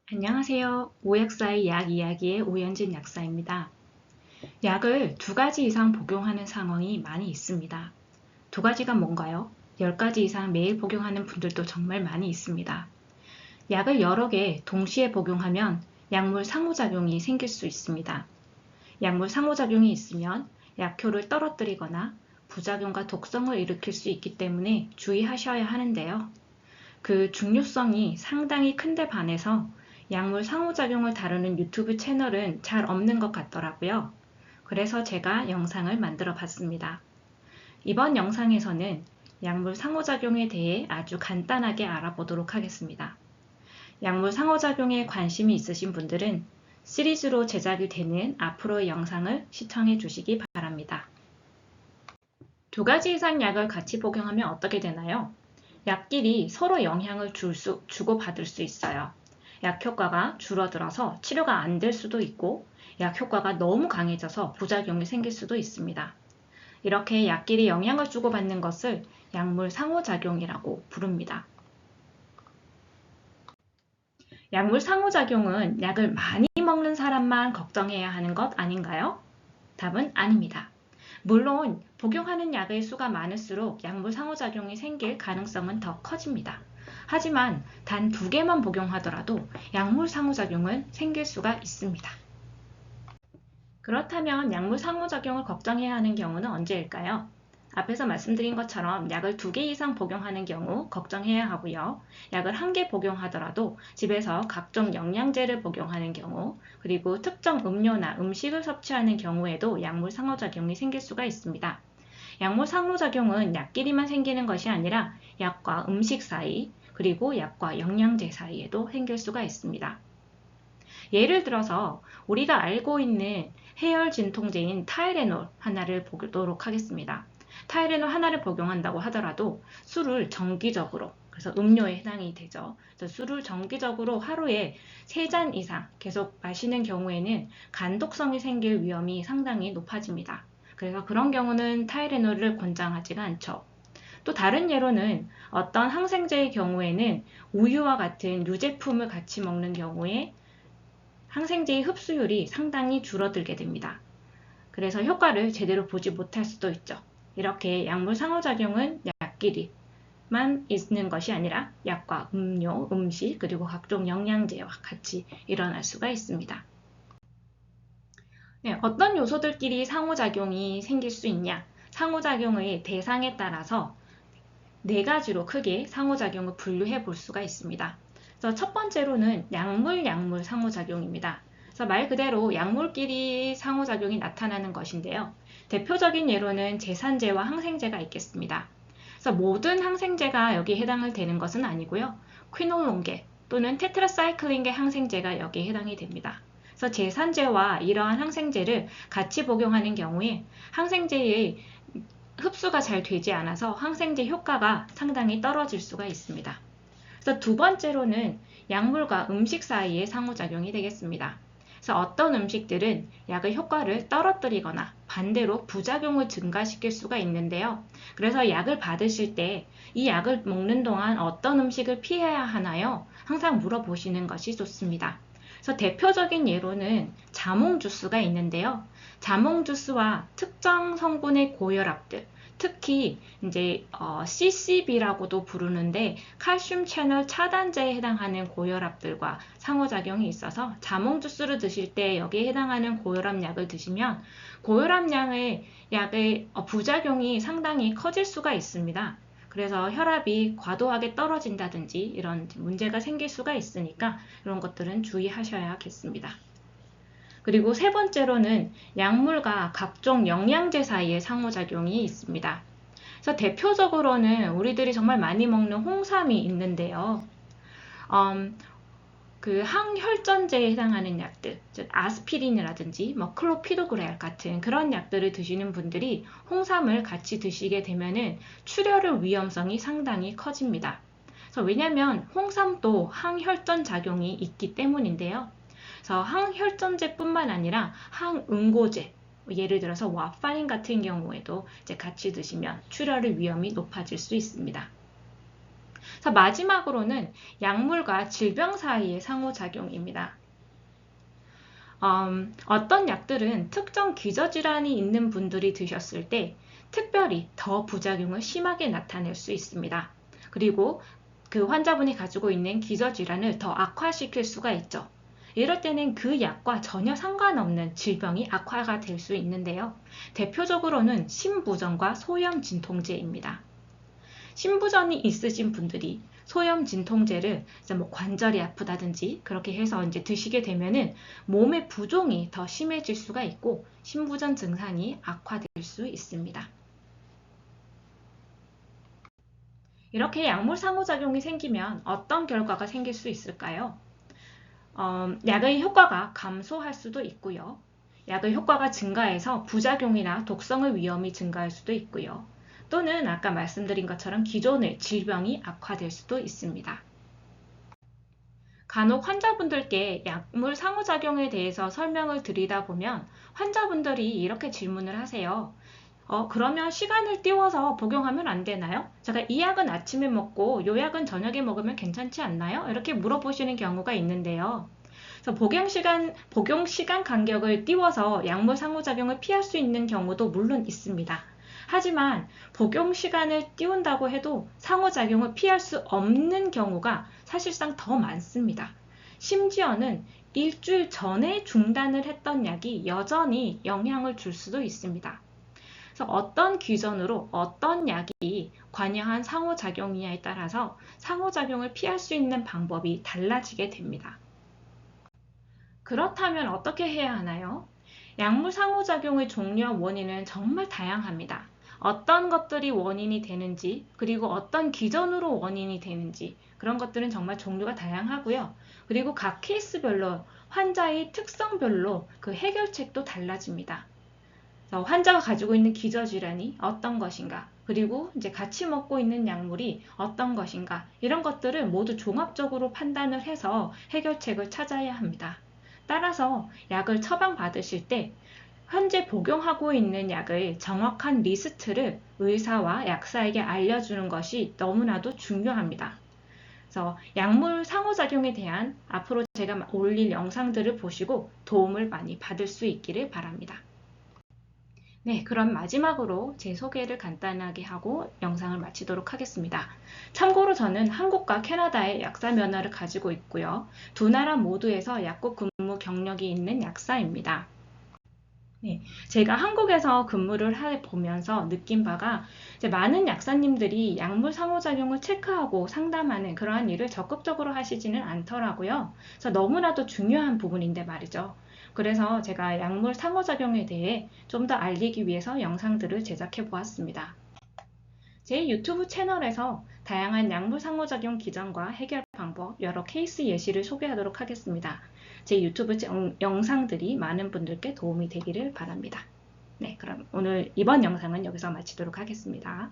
안녕하세요. 오약사의 약 이야기의 오연진 약사입니다. 약을 2가지 이상 복용하는 상황이 많이 있습니다. 2가지가 뭔가요? 10가지 이상 매일 복용하는 분들도 정말 많이 있습니다. 약을 여러 개 동시에 복용하면 약물 상호작용이 생길 수 있습니다. 약물 상호작용이 있으면 약효를 떨어뜨리거나 부작용과 독성을 일으킬 수 있기 때문에 주의하셔야 하는데요. 그 중요성이 상당히 큰데 반해서 약물 상호작용을 다루는 유튜브 채널은 잘 없는 것 같더라고요. 그래서 제가 영상을 만들어 봤습니다. 이번 영상에서는 약물 상호작용에 대해 아주 간단하게 알아보도록 하겠습니다. 약물 상호작용에 관심이 있으신 분들은 시리즈로 제작이 되는 앞으로의 영상을 시청해 주시기 바랍니다. 2가지 이상 약을 같이 복용하면 어떻게 되나요? 약끼리 서로 영향을 주고받을 수 있어요. 약 효과가 줄어들어서 치료가 안 될 수도 있고 약 효과가 너무 강해져서 부작용이 생길 수도 있습니다. 이렇게 약끼리 영향을 주고받는 것을 약물 상호작용이라고 부릅니다. 약물 상호작용은 약을 많이 먹는 사람만 걱정해야 하는 것 아닌가요? 답은 아닙니다. 물론 복용하는 약의 수가 많을수록 약물 상호작용이 생길 가능성은 더 커집니다. 하지만 단 2개만 복용하더라도 약물 상호작용은 생길 수가 있습니다. 그렇다면 약물 상호작용을 걱정해야 하는 경우는 언제일까요? 앞에서 말씀드린 것처럼 약을 2개 이상 복용하는 경우 걱정해야 하고요. 약을 1개 복용하더라도 집에서 각종 영양제를 복용하는 경우, 그리고 특정 음료나 음식을 섭취하는 경우에도 약물 상호작용이 생길 수가 있습니다. 약물 상호작용은 약끼리만 생기는 것이 아니라 약과 음식 사이, 그리고 약과 영양제 사이에도 생길 수가 있습니다. 예를 들어서 우리가 알고 있는 해열 진통제인 타이레놀 하나를 보도록 하겠습니다. 타이레놀 하나를 복용한다고 하더라도 술을 정기적으로, 그래서 음료에 해당이 되죠. 술을 정기적으로 하루에 3잔 이상 계속 마시는 경우에는 간독성이 생길 위험이 상당히 높아집니다. 그래서 그런 경우는 타이레놀을 권장하지가 않죠. 또 다른 예로는 어떤 항생제의 경우에는 우유와 같은 유제품을 같이 먹는 경우에 항생제의 흡수율이 상당히 줄어들게 됩니다. 그래서 효과를 제대로 보지 못할 수도 있죠. 이렇게 약물 상호작용은 약끼리만 있는 것이 아니라 약과 음료, 음식, 그리고 각종 영양제와 같이 일어날 수가 있습니다. 네, 어떤 요소들끼리 상호작용이 생길 수 있냐? 상호작용의 대상에 따라서 4가지로 크게 상호작용을 분류해 볼 수가 있습니다. 그래서 첫 번째로는 약물 상호작용입니다. 그래서 말 그대로 약물끼리 상호작용이 나타나는 것인데요. 대표적인 예로는 제산제와 항생제가 있겠습니다. 그래서 모든 항생제가 여기에 해당을 되는 것은 아니고요. 퀴놀론계 또는 테트라사이클린계 항생제가 여기에 해당이 됩니다. 그래서 제산제와 이러한 항생제를 같이 복용하는 경우에 항생제의 흡수가 잘 되지 않아서 항생제 효과가 상당히 떨어질 수가 있습니다. 그래서 2번째로는 약물과 음식 사이의 상호작용이 되겠습니다. 그래서 어떤 음식들은 약의 효과를 떨어뜨리거나 반대로 부작용을 증가시킬 수가 있는데요. 그래서 약을 받으실 때 이 약을 먹는 동안 어떤 음식을 피해야 하나요? 항상 물어보시는 것이 좋습니다. 그래서 대표적인 예로는 자몽 주스가 있는데요. 자몽 주스와 특정 성분의 고혈압들, 특히 이제 CCB라고도 부르는데 칼슘 채널 차단제에 해당하는 고혈압들과 상호작용이 있어서 자몽 주스를 드실 때 여기에 해당하는 고혈압 약을 드시면 고혈압 약의 부작용이 상당히 커질 수가 있습니다. 그래서 혈압이 과도하게 떨어진다든지 이런 문제가 생길 수가 있으니까 이런 것들은 주의하셔야겠습니다. 그리고 3번째로는 약물과 각종 영양제 사이의 상호작용이 있습니다. 그래서 대표적으로는 우리들이 정말 많이 먹는 홍삼이 있는데요. 그 항혈전제에 해당하는 약들, 즉 아스피린이라든지 클로피도그랄 같은 그런 약들을 드시는 분들이 홍삼을 같이 드시게 되면은 출혈의 위험성이 상당히 커집니다. 그래서 왜냐하면 홍삼도 항혈전 작용이 있기 때문인데요. 그래서 항혈전제뿐만 아니라 항응고제, 예를 들어서 와파린 같은 경우에도 이제 같이 드시면 출혈의 위험이 높아질 수 있습니다. 자, 마지막으로는 약물과 질병 사이의 상호작용입니다. 어떤 약들은 특정 기저질환이 있는 분들이 드셨을 때 특별히 더 부작용을 심하게 나타낼 수 있습니다. 그리고 그 환자분이 가지고 있는 기저질환을 더 악화시킬 수가 있죠. 이럴 때는 그 약과 전혀 상관없는 질병이 악화가 될 수 있는데요. 대표적으로는 심부전과 소염진통제입니다. 심부전이 있으신 분들이 소염진통제를 뭐 관절이 아프다든지 그렇게 해서 이제 드시게 되면은 몸의 부종이 더 심해질 수가 있고 심부전 증상이 악화될 수 있습니다. 이렇게 약물 상호작용이 생기면 어떤 결과가 생길 수 있을까요? 약의 효과가 감소할 수도 있고요. 약의 효과가 증가해서 부작용이나 독성의 위험이 증가할 수도 있고요. 또는 아까 말씀드린 것처럼 기존의 질병이 악화될 수도 있습니다. 간혹 환자분들께 약물 상호작용에 대해서 설명을 드리다 보면 환자분들이 이렇게 질문을 하세요. 그러면 시간을 띄워서 복용하면 안 되나요? 제가 이 약은 아침에 먹고 이 약은 저녁에 먹으면 괜찮지 않나요? 이렇게 물어보시는 경우가 있는데요. 그래서 복용 시간 간격을 띄워서 약물 상호작용을 피할 수 있는 경우도 물론 있습니다. 하지만 복용 시간을 띄운다고 해도 상호작용을 피할 수 없는 경우가 사실상 더 많습니다. 심지어는 일주일 전에 중단을 했던 약이 여전히 영향을 줄 수도 있습니다. 그래서 어떤 기전으로 어떤 약이 관여한 상호작용이냐에 따라서 상호작용을 피할 수 있는 방법이 달라지게 됩니다. 그렇다면 어떻게 해야 하나요? 약물 상호작용의 종류와 원인은 정말 다양합니다. 어떤 것들이 원인이 되는지, 그리고 어떤 기전으로 원인이 되는지, 그런 것들은 정말 종류가 다양하고요. 그리고 각 케이스별로 환자의 특성별로 그 해결책도 달라집니다. 환자가 가지고 있는 기저질환이 어떤 것인가, 그리고 이제 같이 먹고 있는 약물이 어떤 것인가, 이런 것들을 모두 종합적으로 판단을 해서 해결책을 찾아야 합니다. 따라서 약을 처방받으실 때 현재 복용하고 있는 약의 정확한 리스트를 의사와 약사에게 알려주는 것이 너무나도 중요합니다. 그래서 약물 상호작용에 대한 앞으로 제가 올릴 영상들을 보시고 도움을 많이 받을 수 있기를 바랍니다. 네, 그럼 마지막으로 제 소개를 간단하게 하고 영상을 마치도록 하겠습니다. 참고로 저는 한국과 캐나다의 약사 면허를 가지고 있고요. 두 나라 모두에서 약국 근무 경력이 있는 약사입니다. 네, 제가 한국에서 근무를 해보면서 느낀 바가 이제 많은 약사님들이 약물 상호작용을 체크하고 상담하는 그러한 일을 적극적으로 하시지는 않더라고요. 그래서 너무나도 중요한 부분인데 말이죠. 그래서 제가 약물 상호작용에 대해 좀 더 알리기 위해서 영상들을 제작해 보았습니다. 제 유튜브 채널에서 다양한 약물 상호작용 기전과 해결 방법, 여러 케이스 예시를 소개하도록 하겠습니다. 제 유튜브 영상들이 많은 분들께 도움이 되기를 바랍니다. 네, 그럼 오늘 이번 영상은 여기서 마치도록 하겠습니다.